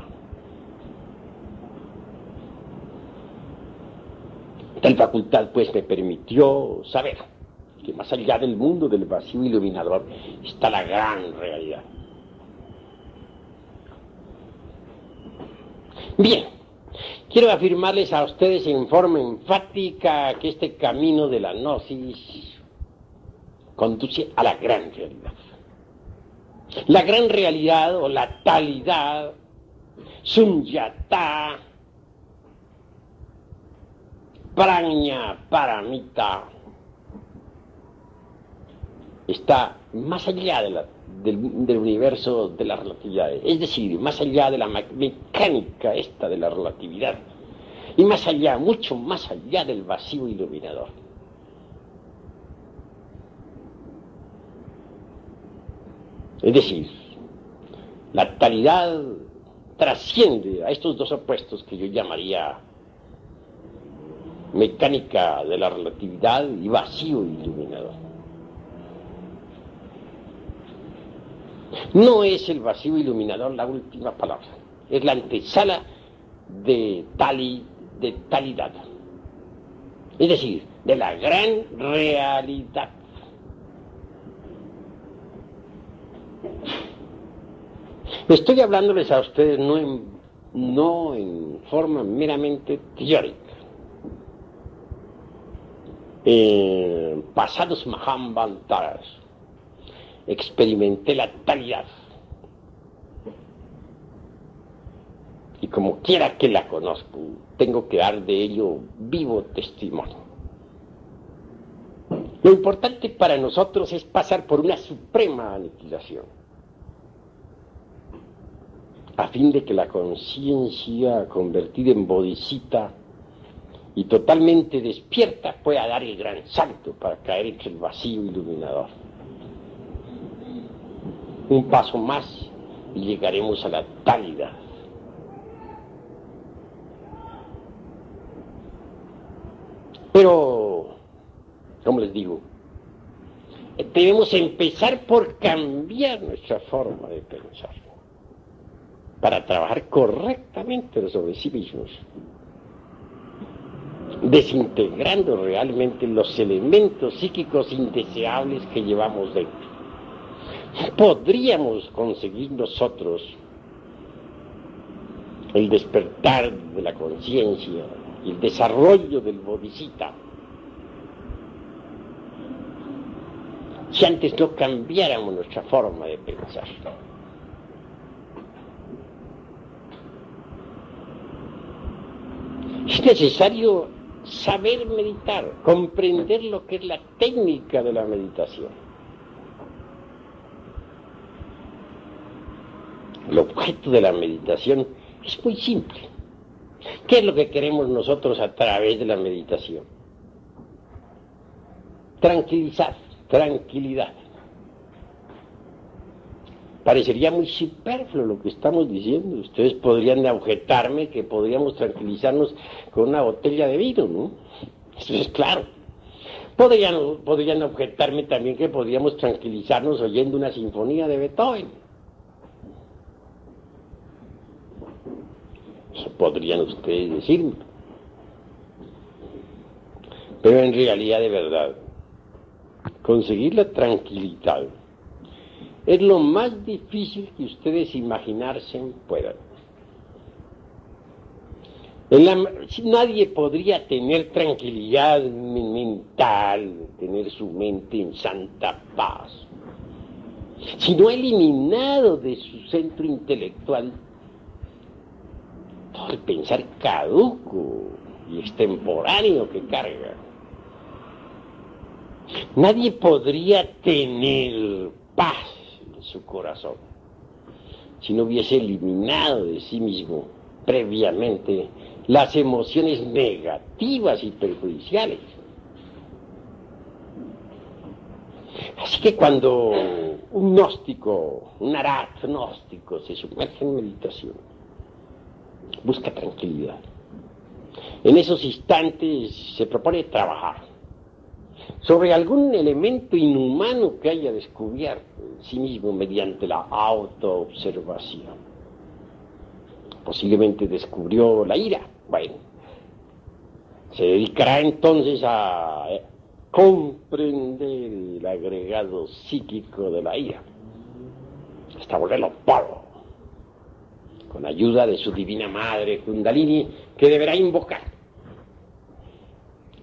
Tal facultad pues me permitió saber que más allá del mundo del vacío iluminador está la gran realidad. Bien, quiero afirmarles a ustedes en forma enfática que este camino de la gnosis conduce a la gran realidad. La gran realidad o la talidad, sunyata, praña, paramita, está más allá del universo de la relatividad, es decir, más allá de la mecánica esta de la relatividad, y más allá, mucho más allá del vacío iluminador. Es decir, la talidad trasciende a estos dos opuestos que yo llamaría mecánica de la relatividad y vacío iluminador. No es el vacío iluminador la última palabra, es la antesala de talidad, es decir, de la gran realidad. Estoy hablándoles a ustedes no en forma meramente teórica. En pasados Mahambantaras experimenté la talidad, y como quiera que la conozco, tengo que dar de ello vivo testimonio. Lo importante para nosotros es pasar por una suprema aniquilación, a fin de que la conciencia convertida en bodhisattva y totalmente despierta pueda dar el gran salto para caer entre el vacío iluminador. Un paso más y llegaremos a la talidad. Pero, como les digo, debemos empezar por cambiar nuestra forma de pensar, para trabajar correctamente sobre sí mismos, desintegrando realmente los elementos psíquicos indeseables que llevamos dentro. Podríamos conseguir nosotros el despertar de la conciencia y el desarrollo del bodhisattva si antes no cambiáramos nuestra forma de pensar. Es necesario saber meditar, comprender lo que es la técnica de la meditación. El objeto de la meditación es muy simple. ¿Qué es lo que queremos nosotros a través de la meditación? Tranquilidad. Parecería muy superfluo lo que estamos diciendo. Ustedes podrían objetarme que podríamos tranquilizarnos con una botella de vino, ¿no? Eso es claro. Podrían objetarme también que podríamos tranquilizarnos oyendo una sinfonía de Beethoven. Eso podrían ustedes decirme. Pero en realidad, de verdad, conseguir la tranquilidad es lo más difícil que ustedes imaginarse puedan. Nadie podría tener tranquilidad mental, tener su mente en santa paz, si no ha eliminado de su centro intelectual todo el pensar caduco y extemporáneo que carga. Nadie podría tener paz en su corazón si no hubiese eliminado de sí mismo previamente las emociones negativas y perjudiciales. Así que cuando un gnóstico, un arat gnóstico se sumerge en meditación, busca tranquilidad. En esos instantes se propone trabajar sobre algún elemento inhumano que haya descubierto en sí mismo mediante la autoobservación. Posiblemente descubrió la ira. Bueno, se dedicará entonces a comprender el agregado psíquico de la ira, hasta volverlo polvo, con ayuda de su divina madre Kundalini, que deberá invocar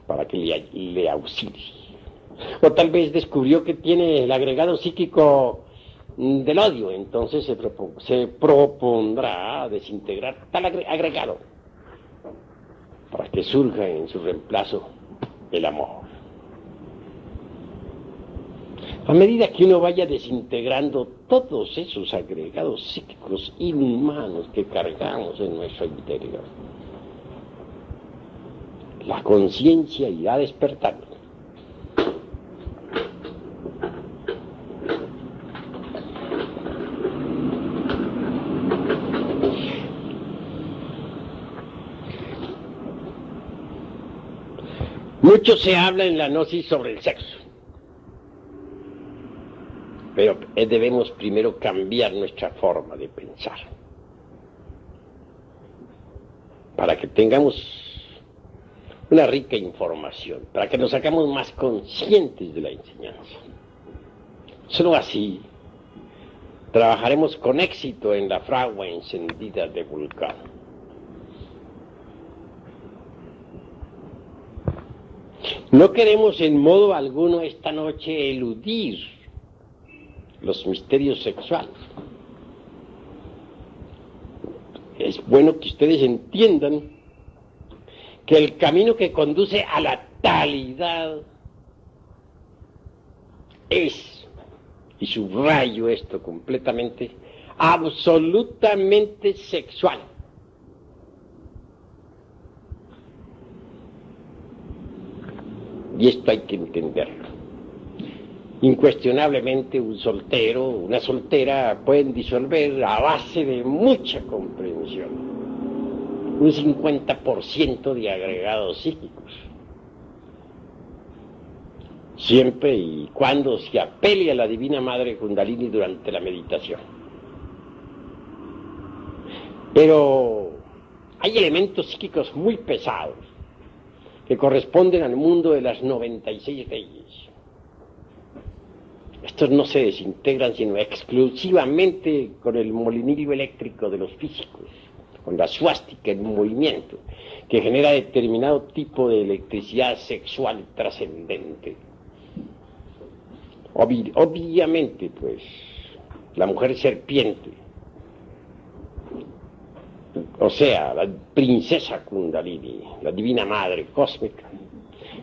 para que le auxilie. O tal vez descubrió que tiene el agregado psíquico del odio, entonces se propondrá desintegrar tal agregado para que surja en su reemplazo el amor. A medida que uno vaya desintegrando todos esos agregados psíquicos inhumanos que cargamos en nuestro interior, la conciencia irá despertando. Mucho se habla en la gnosis sobre el sexo, pero debemos primero cambiar nuestra forma de pensar para que tengamos una rica información, para que nos hagamos más conscientes de la enseñanza. Solo así trabajaremos con éxito en la fragua encendida de Vulcano. No queremos en modo alguno esta noche eludir los misterios sexuales. Es bueno que ustedes entiendan que el camino que conduce a la talidad es, y subrayo esto completamente, absolutamente sexual. Y esto hay que entenderlo. Incuestionablemente un soltero, una soltera pueden disolver a base de mucha comprensión un 50% de agregados psíquicos, siempre y cuando se apele a la Divina Madre Kundalini durante la meditación. Pero hay elementos psíquicos muy pesados que corresponden al mundo de las 96 leyes. Estos no se desintegran sino exclusivamente con el molinillo eléctrico de los físicos, con la suástica en movimiento, que genera determinado tipo de electricidad sexual trascendente. Obviamente, pues, la mujer serpiente, o sea, la princesa Kundalini, la divina madre cósmica,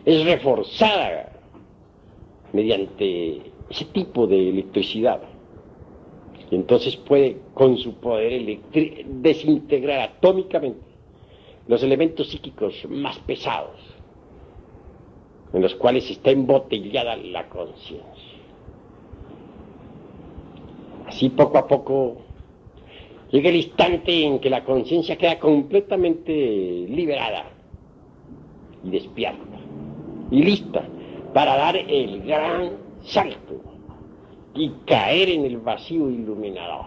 es reforzada mediante ese tipo de electricidad. Y entonces puede, con su poder desintegrar atómicamente los elementos psíquicos más pesados, en los cuales está embotellada la conciencia. Así poco a poco llega el instante en que la conciencia queda completamente liberada y despierta y lista para dar el gran salto y caer en el vacío iluminador,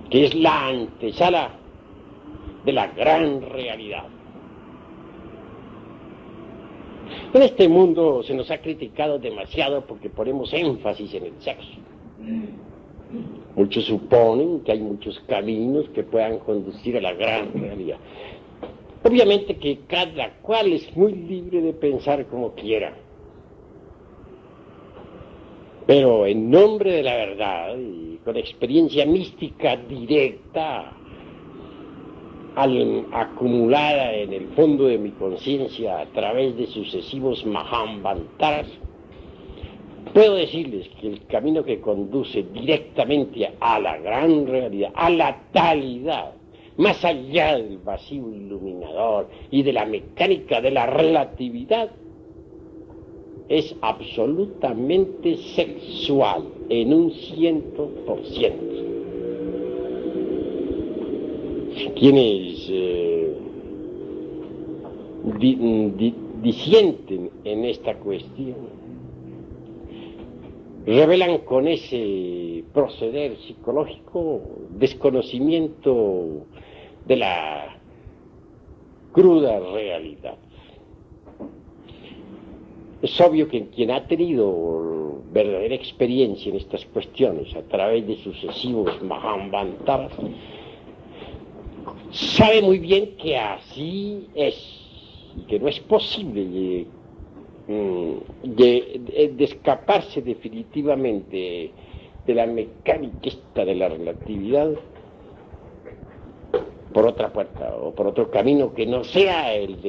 que es la antesala de la gran realidad. En este mundo se nos ha criticado demasiado porque ponemos énfasis en el sexo. Muchos suponen que hay muchos caminos que puedan conducir a la gran realidad. Obviamente que cada cual es muy libre de pensar como quiera. Pero en nombre de la verdad y con experiencia mística directa, acumulada en el fondo de mi conciencia a través de sucesivos Mahamvantaras, puedo decirles que el camino que conduce directamente a la gran realidad, a la talidad, más allá del vacío iluminador y de la mecánica de la relatividad, es absolutamente sexual en un 100%. Quienes disienten en esta cuestión revelan con ese proceder psicológico desconocimiento de la cruda realidad. Es obvio que quien ha tenido verdadera experiencia en estas cuestiones a través de sucesivos Mahamvantaras sabe muy bien que así es y que no es posible de escaparse definitivamente de la mecánica esta de la relatividad por otra puerta o por otro camino que no sea el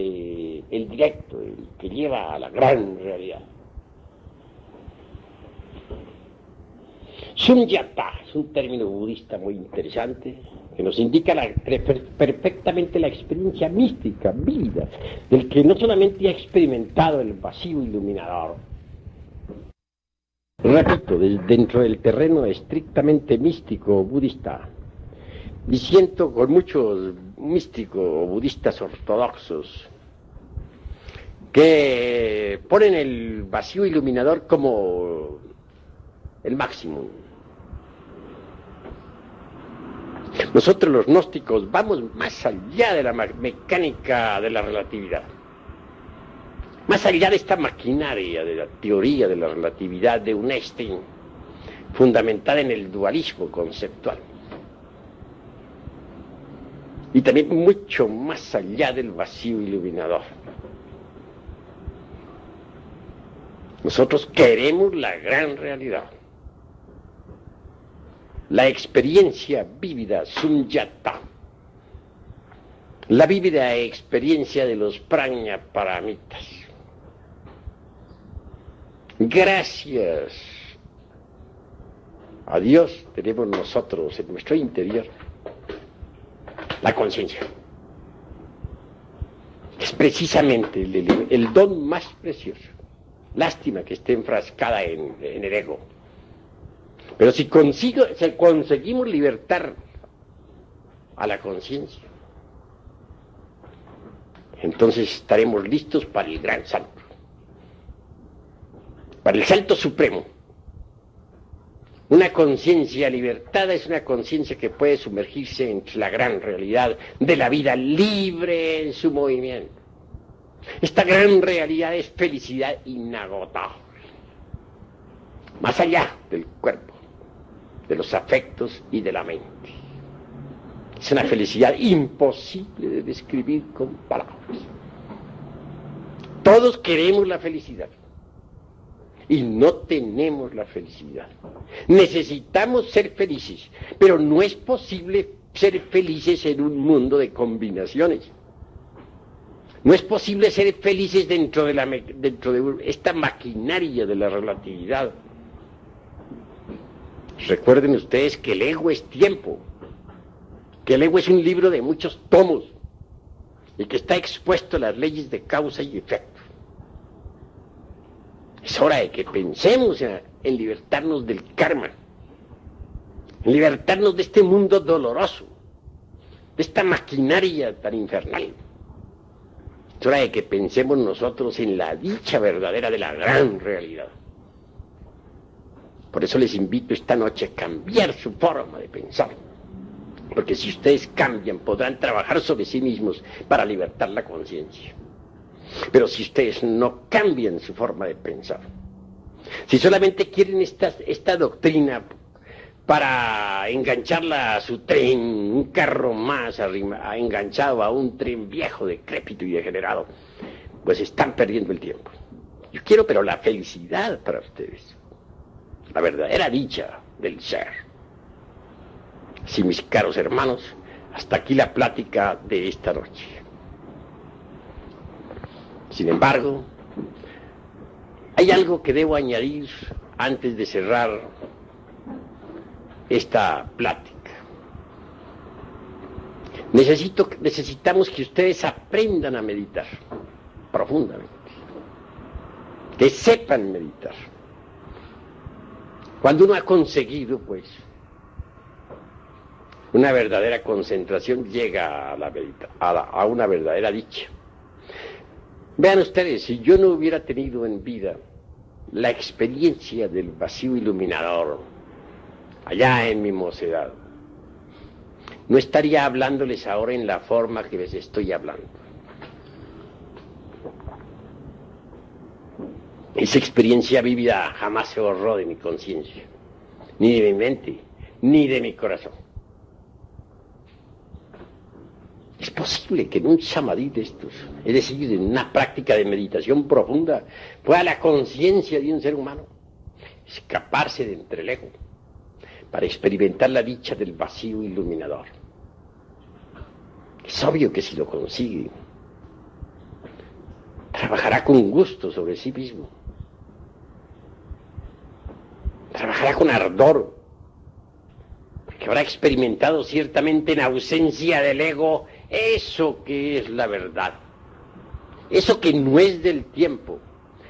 directo, el que lleva a la gran realidad. Sunyata es un término budista muy interesante que nos indica perfectamente la experiencia mística, vívida, del que no solamente ha experimentado el vacío iluminador. Repito, dentro del terreno estrictamente místico budista, y siento con muchos místicos o budistas ortodoxos que ponen el vacío iluminador como el máximo. Nosotros los gnósticos vamos más allá de la mecánica de la relatividad, más allá de esta maquinaria de la teoría de la relatividad de un Einstein, fundamentada en el dualismo conceptual. Y también mucho más allá del vacío iluminador. Nosotros queremos la gran realidad, la experiencia vívida, sunyata, la vívida experiencia de los prajna paramitas. Gracias a Dios tenemos nosotros en nuestro interior la conciencia. Es precisamente el don más precioso. Lástima que esté enfrascada en el ego. Pero si conseguimos libertar a la conciencia, entonces estaremos listos para el gran salto. Para el salto supremo. Una conciencia libertada es una conciencia que puede sumergirse en la gran realidad de la vida libre en su movimiento. Esta gran realidad es felicidad inagotable, más allá del cuerpo, de los afectos y de la mente. Es una felicidad imposible de describir con palabras. Todos queremos la felicidad y no tenemos la felicidad. Necesitamos ser felices, pero no es posible ser felices en un mundo de combinaciones. No es posible ser felices dentro de esta maquinaria de la relatividad. Recuerden ustedes que el ego es tiempo, que el ego es un libro de muchos tomos y que está expuesto a las leyes de causa y efecto. Es hora de que pensemos en libertarnos del karma, en libertarnos de este mundo doloroso, de esta maquinaria tan infernal. Es hora de que pensemos nosotros en la dicha verdadera de la gran realidad. Por eso les invito esta noche a cambiar su forma de pensar. Porque si ustedes cambian, podrán trabajar sobre sí mismos para libertar la conciencia. Pero si ustedes no cambian su forma de pensar, si solamente quieren esta doctrina para engancharla a su tren, un carro más enganchado a un tren viejo, decrépito y degenerado, pues están perdiendo el tiempo. Yo quiero, pero la felicidad para ustedes, la verdadera dicha del ser. Sí, mis caros hermanos, hasta aquí la plática de esta noche. Sin embargo, hay algo que debo añadir antes de cerrar esta plática. Necesitamos que ustedes aprendan a meditar profundamente, que sepan meditar. Cuando uno ha conseguido, pues, una verdadera concentración, llega a una verdadera dicha. Vean ustedes, si yo no hubiera tenido en vida la experiencia del vacío iluminador, allá en mi mocedad, no estaría hablándoles ahora en la forma que les estoy hablando. Esa experiencia vívida jamás se borró de mi conciencia, ni de mi mente, ni de mi corazón. Es posible que en un samadhi de estos, es decir, en una práctica de meditación profunda, pueda la conciencia de un ser humano escaparse de entre el ego para experimentar la dicha del vacío iluminador. Es obvio que si lo consigue, trabajará con gusto sobre sí mismo. Trabajará con ardor, porque habrá experimentado ciertamente en ausencia del ego eso que es la verdad, eso que no es del tiempo,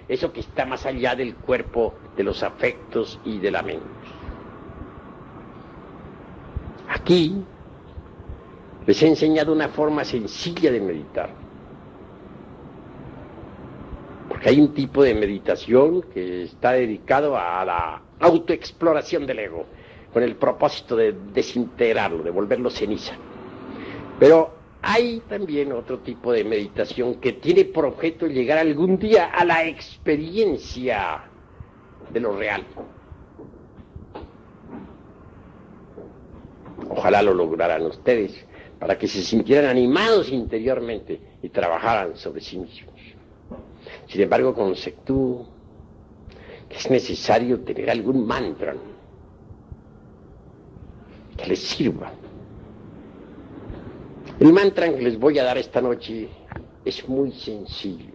eso que está más allá del cuerpo, de los afectos y de la mente. Aquí les he enseñado una forma sencilla de meditar, porque hay un tipo de meditación que está dedicado a la autoexploración del ego, con el propósito de desintegrarlo, de volverlo ceniza. Pero hay también otro tipo de meditación que tiene por objeto llegar algún día a la experiencia de lo real. Ojalá lo lograran ustedes, para que se sintieran animados interiormente y trabajaran sobre sí mismos. Sin embargo, conceptúo que es necesario tener algún mantra que les sirva. El mantra que les voy a dar esta noche es muy sencillo.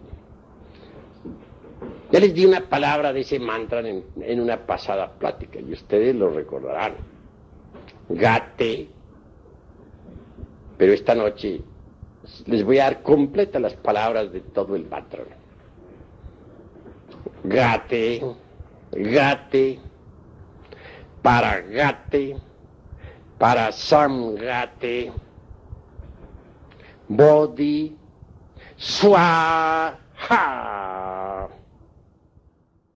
Ya les di una palabra de ese mantra en una pasada plática y ustedes lo recordarán. Gate. Pero esta noche les voy a dar completas las palabras de todo el mantra. Gate, gate, para samgate, bodhi, swaha.